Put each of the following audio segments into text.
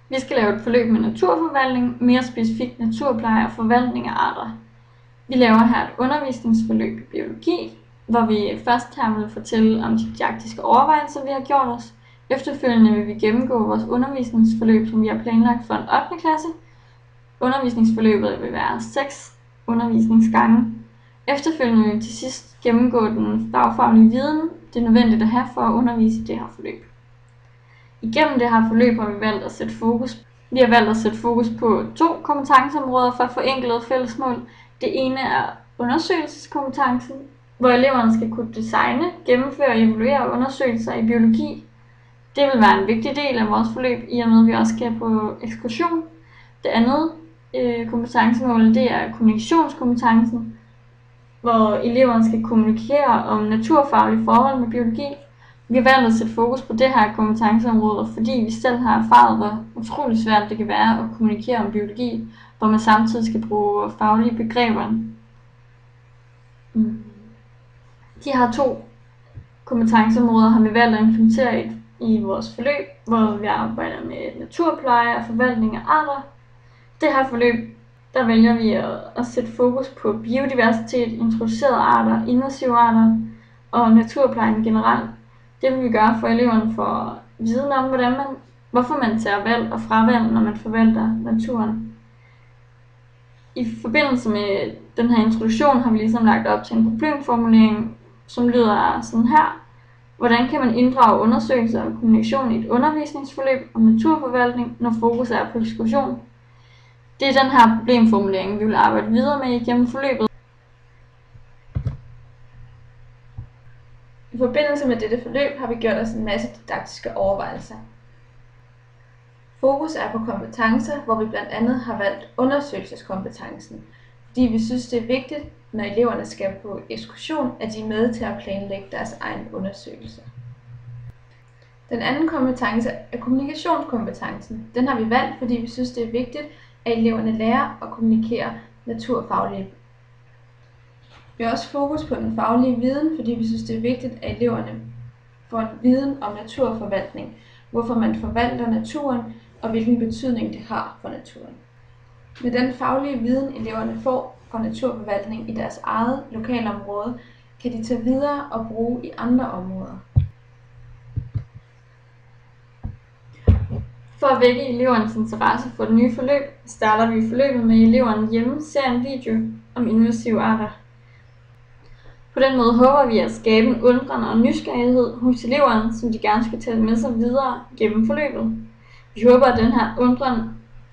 Vi skal lave et forløb med naturforvaltning, mere specifikt naturpleje og forvaltning af arter. Vi laver her et undervisningsforløb i biologi, hvor vi først her vil fortælle om de didaktiske overvejelser, vi har gjort os. Efterfølgende vil vi gennemgå vores undervisningsforløb, som vi har planlagt for en 8. klasse. Undervisningsforløbet vil være 6 undervisningsgange. Efterfølgende vil vi til sidst gennemgå den fagfaglige viden, det er nødvendigt at have for at undervise i det her forløb. Igennem det her forløb har vi valgt at sætte fokus på 2 kompetenceområder for at forenkle fællesmål. Det ene er undersøgelseskompetencen, hvor eleverne skal kunne designe, gennemføre og evaluere undersøgelser i biologi. Det vil være en vigtig del af vores forløb, i og med at vi også skal på ekskursion. Det andet kompetencemål, det er kommunikationskompetencen, hvor eleverne skal kommunikere om naturfaglige forhold med biologi. Vi har valgt at sætte fokus på det her kompetenceområde, fordi vi selv har erfaret, hvor utrolig svært det kan være at kommunikere om biologi, hvor man samtidig skal bruge faglige begreber. De her 2 kompetenceområder har vi valgt at implementere i vores forløb, hvor vi arbejder med naturpleje og forvaltning af arter. Det her forløb, der vælger vi at sætte fokus på biodiversitet, introducerede arter, invasive arter og naturplejen generelt. Det vil vi gøre for eleverne for viden om, hvorfor man tager valg og fravalg, når man forvalter naturen. I forbindelse med den her introduktion har vi ligesom lagt op til en problemformulering, som lyder sådan her. Hvordan kan man inddrage undersøgelser og kommunikation i et undervisningsforløb om naturforvaltning, når fokus er på ekskursion? Det er den her problemformulering, vi vil arbejde videre med igennem forløbet. I forbindelse med dette forløb har vi gjort os en masse didaktiske overvejelser. Fokus er på kompetencer, hvor vi blandt andet har valgt undersøgelseskompetencen, fordi vi synes, det er vigtigt, når eleverne skal på ekskursion, at de er med til at planlægge deres egen undersøgelse. Den anden kompetence er kommunikationskompetencen. Den har vi valgt, fordi vi synes, det er vigtigt, at eleverne lærer at kommunikere naturfaglige. Vi har også fokus på den faglige viden, fordi vi synes, det er vigtigt, at eleverne får en viden om naturforvaltning, hvorfor man forvalter naturen og hvilken betydning det har for naturen. Med den faglige viden, eleverne får fra naturforvaltning i deres eget lokalområde, kan de tage videre og bruge i andre områder. For at vække elevernes interesse for det nye forløb, starter vi forløbet med eleverne hjemme ser en video om invasive arter. På den måde håber vi at skabe en undren og nysgerrighed hos eleverne, som de gerne skal tage med sig videre gennem forløbet. Vi håber, at den her undren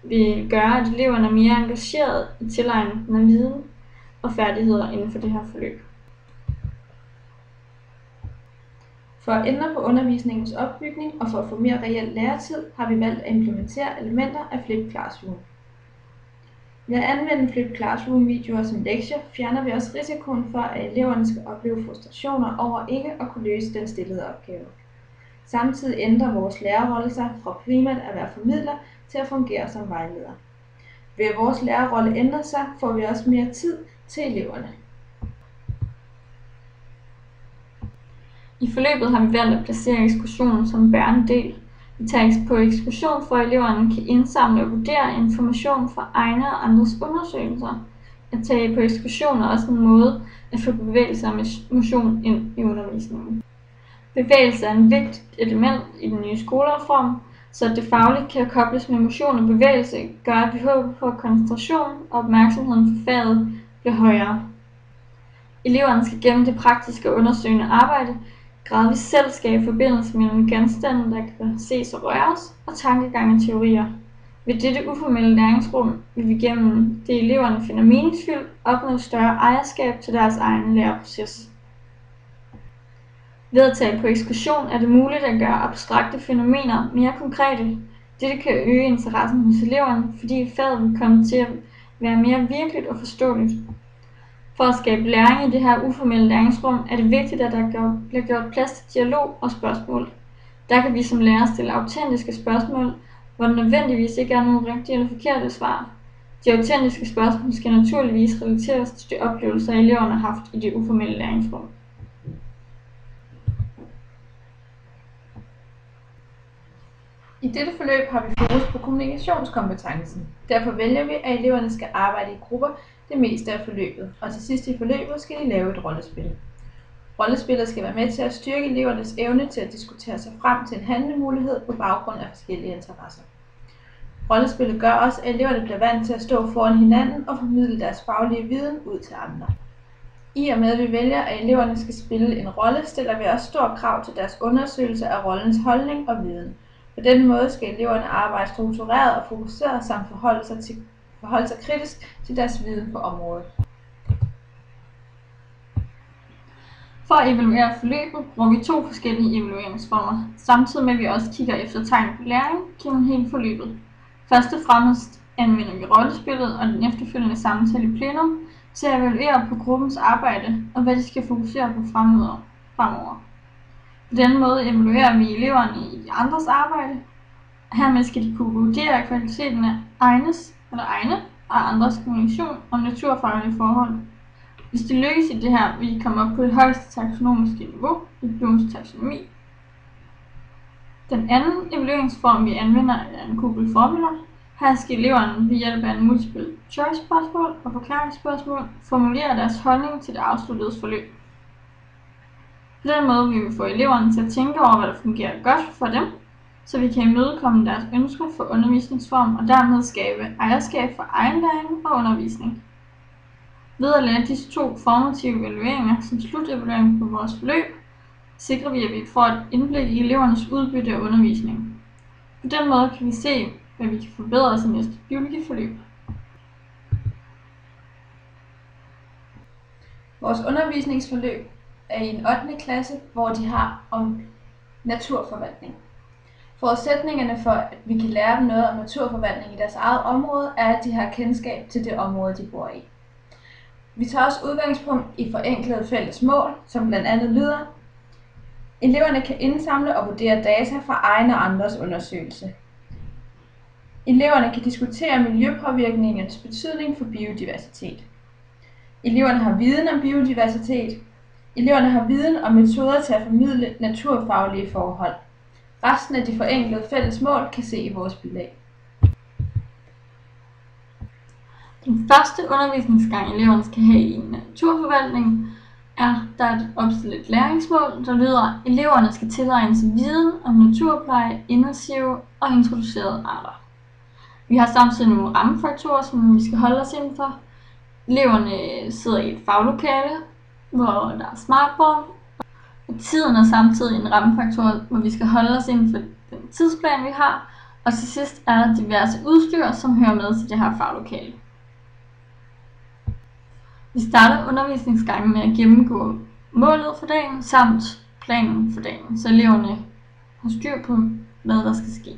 vil gøre, at eleverne er mere engagerede i tilegnelsen af viden og færdigheder inden for det her forløb. For at ændre på undervisningens opbygning og for at få mere reel læretid, har vi valgt at implementere elementer af Flip Classroom. Ved at anvende Flip Classroom-videoer som lektier, fjerner vi også risikoen for, at eleverne skal opleve frustrationer over ikke at kunne løse den stillede opgave. Samtidig ændrer vores lærerrolle sig fra primært at være formidler til at fungere som vejleder. Ved at vores lærerrolle ændrer sig, får vi også mere tid til eleverne. I forløbet har vi valgt at placere ekskursionen som en bærende del. Vi tager på ekskursion, for at eleverne kan indsamle og vurdere information fra egne og andres undersøgelser. At tage på ekskursion er også en måde at få bevægelse og motion ind i undervisningen. Bevægelse er et vigtigt element i den nye skolereform, så at det fagligt kan kobles med motion og bevægelse, gør at vi håber på, at koncentrationen og opmærksomheden for faget bliver højere. Eleverne skal gennem det praktiske og undersøgende arbejde gradvist selv skabe forbindelse mellem genstande, der kan ses og røres, og tankegang og teorier. Ved dette uformelle læringsrum vil vi gennem det eleverne finder meningsfyldt opnå større ejerskab til deres egen læreproces. Ved at tage på ekskursion er det muligt at gøre abstrakte fænomener mere konkrete. Dette kan øge interessen hos eleverne, fordi faget vil komme til at være mere virkeligt og forståeligt. For at skabe læring i det her uformelle læringsrum er det vigtigt, at der bliver gjort plads til dialog og spørgsmål. Der kan vi som lærer stille autentiske spørgsmål, hvor der nødvendigvis ikke er nogen rigtige eller forkerte svar. De autentiske spørgsmål skal naturligvis relateres til de oplevelser, eleverne har haft i det uformelle læringsrum. I dette forløb har vi fokus på kommunikationskompetencen. Derfor vælger vi, at eleverne skal arbejde i grupper det meste af forløbet, og til sidst i forløbet skal de lave et rollespil. Rollespillet skal være med til at styrke elevernes evne til at diskutere sig frem til en handlemulighed på baggrund af forskellige interesser. Rollespillet gør også, at eleverne bliver vant til at stå foran hinanden og formidle deres faglige viden ud til andre. I og med at vi vælger, at eleverne skal spille en rolle, stiller vi også stor krav til deres undersøgelse af rollens holdning og viden. På den måde skal eleverne arbejde struktureret og fokuseret samt forholde sig kritisk til deres viden på området. For at evaluere forløbet bruger vi 2 forskellige evalueringsformer, samtidig med at vi også kigger efter tegn på læring gennem hele forløbet. Først og fremmest anvender vi rollespillet og den efterfølgende samtale i plenum til at evaluere på gruppens arbejde og hvad de skal fokusere på fremover. På denne måde evaluerer vi eleverne i de andres arbejde. Hermed skal de kunne vurdere kvaliteten af egne og andres kommunikation og naturfaglige forhold. Hvis det lykkes i det her, vil de komme op på det højeste taksonomiske niveau i Blooms taksonomi. Den anden evalueringsform, vi anvender, er en Google Formula. Her skal eleverne ved hjælp af en multiple choice spørgsmål og forklaringsspørgsmål formulere deres holdning til det afsluttede forløb. På den måde vil vi få eleverne til at tænke over, hvad der fungerer godt for dem, så vi kan imødekomme deres ønsker for undervisningsform og dermed skabe ejerskab for egen læring og undervisning. Ved at lave disse 2 formative evalueringer som slutevaluering på vores forløb, sikrer vi, at vi får et indblik i elevernes udbytte af undervisning. På den måde kan vi se, hvad vi kan forbedre til næste biologiforløb. Vores undervisningsforløb er i en 8. klasse, hvor de har om naturforvaltning. Forudsætningerne for, at vi kan lære dem noget om naturforvaltning i deres eget område, er, at de har kendskab til det område, de bor i. Vi tager også udgangspunkt i forenklede fælles mål, som blandt andet lyder: eleverne kan indsamle og vurdere data fra egen og andres undersøgelse. Eleverne kan diskutere miljøpåvirkningens betydning for biodiversitet. Eleverne har viden om biodiversitet. Eleverne har viden om metoder til at formidle naturfaglige forhold. Resten af de forenklede fælles mål kan se i vores bilag. Den første undervisningsgang, eleverne skal have i naturforvaltning, er der et opstillet læringsmål, der lyder: eleverne skal tilegne sig viden om naturpleje, invasive og introducerede arter. Vi har samtidig nogle rammefaktorer, som vi skal holde os inden for. Eleverne sidder i et faglokale, hvor der er smartboard, og tiden er samtidig en rammefaktor, hvor vi skal holde os inden for den tidsplan, vi har. Og til sidst er der diverse udstyr, som hører med til det her faglokale. Vi starter undervisningsgangen med at gennemgå målet for dagen samt planen for dagen, så eleverne har styr på, hvad der skal ske.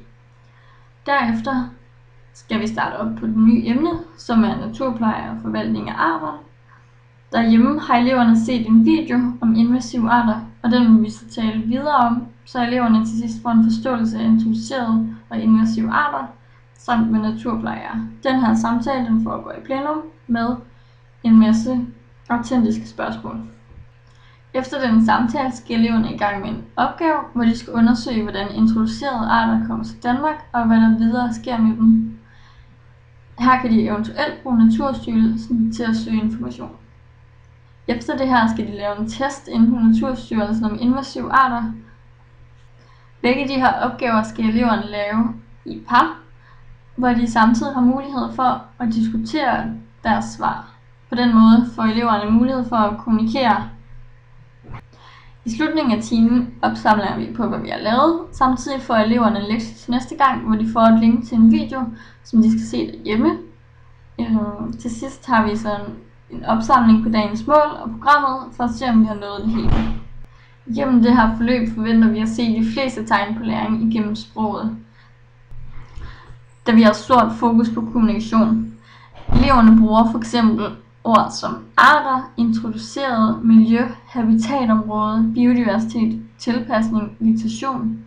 Derefter skal vi starte op på det nye emne, som er naturpleje og forvaltning af arter. Derhjemme har eleverne set en video om invasive arter, og den vil vi så tale videre om, så eleverne til sidst får en forståelse af introducerede og invasive arter, samt med naturplejere. Den her samtale den foregår i plenum med en masse autentiske spørgsmål. Efter den samtale skal eleverne i gang med en opgave, hvor de skal undersøge, hvordan introducerede arter kommer til Danmark, og hvad der videre sker med dem. Her kan de eventuelt bruge Naturstyrelsen til at søge information. Efter det her skal de lave en test inde på Naturstyrelsen om invasive arter. Begge de her opgaver skal eleverne lave i par, hvor de samtidig har mulighed for at diskutere deres svar. På den måde får eleverne mulighed for at kommunikere. I slutningen af timen opsamler vi på, hvad vi har lavet. Samtidig får eleverne en lektie til næste gang, hvor de får et link til en video, som de skal se derhjemme. Til sidst har vi så en opsamling på dagens mål og programmet, for at se, om vi har nået det hele. Gennem det her forløb forventer vi at se de fleste tegn på læring igennem sproget, da vi har stort fokus på kommunikation. Eleverne bruger for eksempel ord som arter, introduceret, miljø, habitatområde, biodiversitet, tilpasning, vegetation.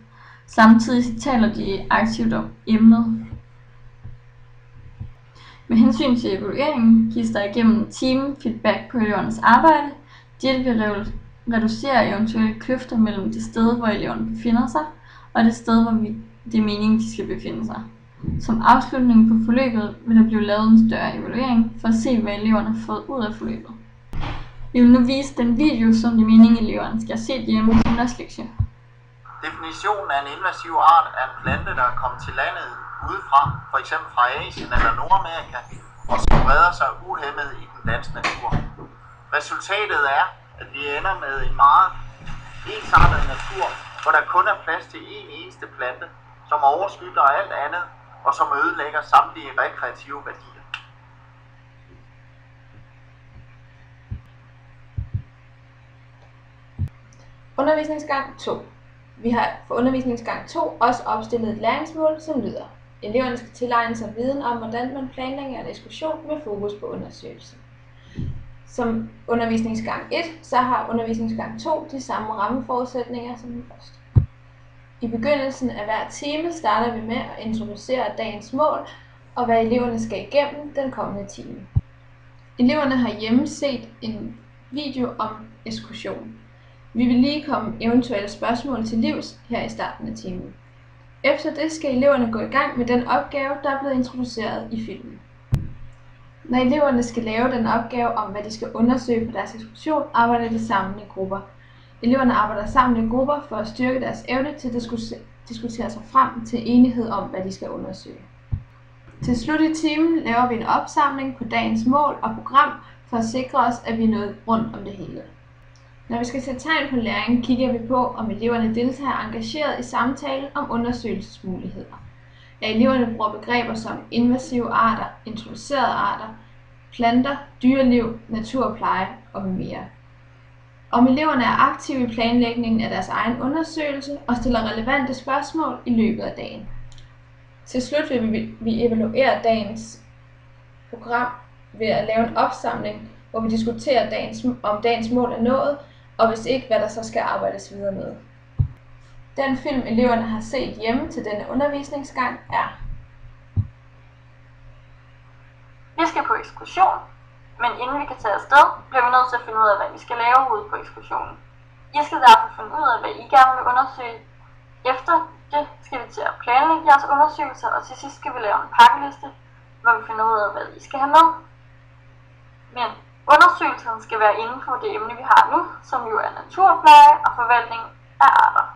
Samtidig taler de aktivt om emnet. Med hensyn til evalueringen gives der igennem team feedback på elevernes arbejde. Dette vil reducere eventuelle kløfter mellem det sted, hvor eleverne befinder sig, og det sted, hvor vi det er meningen, de skal befinde sig. Som afslutning på forløbet vil der blive lavet en større evaluering for at se, hvad eleverne har fået ud af forløbet. Vi vil nu vise den video, som det er meningen, eleverne skal se hjemme i deres lektie. Definitionen af en invasiv art er en plante, der er kommet til landet udefra, f.eks. fra Asien eller Nordamerika, og som breder sig uhæmmet i den danske natur. Resultatet er, at vi ender med en meget ensartet natur, hvor der kun er plads til en eneste plante, som overskygger alt andet, og som ødelægger samtlige rekreative værdier. Undervisningsgang 2. Vi har for undervisningsgang 2 også opstillet et læringsmål, som lyder: eleverne skal tilegne sig viden om, hvordan man planlægger en ekskursion med fokus på undersøgelse. Som undervisningsgang 1, så har undervisningsgang 2 de samme rammeforudsætninger som den første. I begyndelsen af hver time starter vi med at introducere dagens mål og hvad eleverne skal igennem den kommende time. Eleverne har hjemme set en video om ekskursion. Vi vil lige komme eventuelle spørgsmål til livs her i starten af timen. Efter det skal eleverne gå i gang med den opgave, der er blevet introduceret i filmen. Når eleverne skal lave den opgave om, hvad de skal undersøge på deres ekskursion, arbejder de sammen i grupper. Eleverne arbejder sammen i grupper for at styrke deres evne til at diskutere sig frem til enighed om, hvad de skal undersøge. Til slut i timen laver vi en opsamling på dagens mål og program for at sikre os, at vi er nået rundt om det hele. Når vi skal sætte tegn på læring, kigger vi på, om eleverne deltager engageret i samtale om undersøgelsesmuligheder. At eleverne bruger begreber som invasive arter, introducerede arter, planter, dyreliv, naturpleje og mere. Om eleverne er aktive i planlægningen af deres egen undersøgelse og stiller relevante spørgsmål i løbet af dagen. Til slut vil vi evaluere dagens program ved at lave en opsamling, hvor vi diskuterer om dagens mål er nået, og hvis ikke, hvad der så skal arbejdes videre med. Den film, eleverne har set hjemme til denne undervisningsgang er: Vi skal på ekskursion, men inden vi kan tage afsted, bliver vi nødt til at finde ud af, hvad vi skal lave ude på ekskursionen. I skal derfor finde ud af, hvad I gerne vil undersøge. Efter det skal vi til at planlægge jeres undersøgelser, og til sidst skal vi lave en pakkeliste, hvor vi finder ud af, hvad I skal have med. Men undersøgelsen skal være inden for det emne, vi har nu, som jo er naturpleje og forvaltning af arter.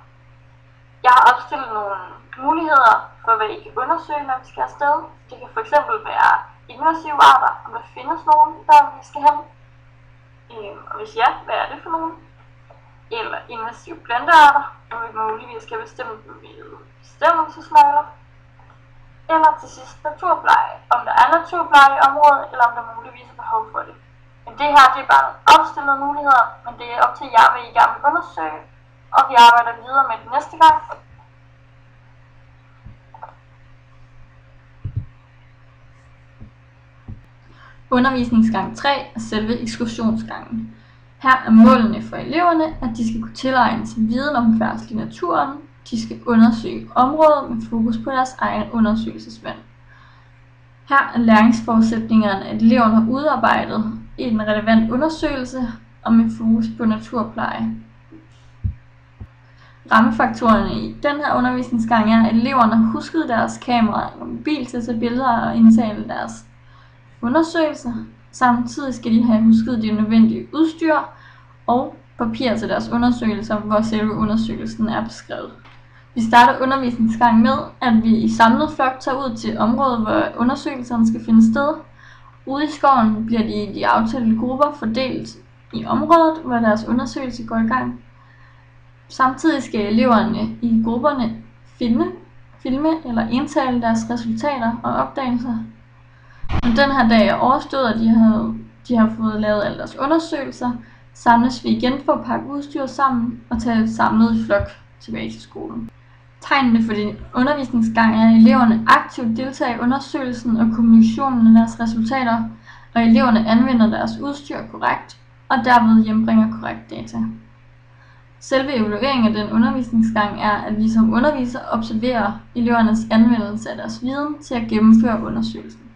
Jeg har opstillet nogle muligheder for, hvad I kan undersøge, når vi skal afsted. Det kan fx være invasive arter, om der findes nogen, der vi skal hen. Og hvis ja, hvad er det for nogen? Eller invasive plantearter, hvor vi muligvis skal bestemme dem med bestemmelsesnøgler. Eller til sidst naturpleje, om der er naturpleje i området, eller om der muligvis er behov for det. Men det her, det er bare nogle opstillede muligheder, men det er op til jer, hvad I gerne vil undersøge, og vi arbejder videre med det næste gang. Undervisningsgang 3 er selve ekskursionsgangen. Her er målene for eleverne, at de skal kunne tilegne sig viden om færdsel i naturen. De skal undersøge området med fokus på deres egen undersøgelsesvalg. Her er læringsforudsætningerne, at eleverne har udarbejdet en relevant undersøgelse og med fokus på naturpleje. Rammefaktorerne i den her undervisningsgang er, at eleverne har husket deres kamera og mobil til at tage billeder og indtale deres undersøgelser. Samtidig skal de have husket det nødvendige udstyr og papir til deres undersøgelser, hvor selve undersøgelsen er beskrevet. Vi starter undervisningsgangen med, at vi i samlet flok tager ud til området, hvor undersøgelserne skal finde sted. Ude i skoven bliver de i de aftalte grupper fordelt i området, hvor deres undersøgelse går i gang. Samtidig skal eleverne i grupperne filme eller indtale deres resultater og opdagelser. Når den her dag er overstået, og de har fået lavet alle deres undersøgelser, samles vi igen for at pakke udstyr sammen og tage samlet i flok tilbage til skolen. Tegnene for din undervisningsgang er, at eleverne aktivt deltager i undersøgelsen og kommunikationen af deres resultater, og eleverne anvender deres udstyr korrekt og derved hjembringer korrekt data. Selve evalueringen af den undervisningsgang er, at vi som undervisere observerer elevernes anvendelse af deres viden til at gennemføre undersøgelsen.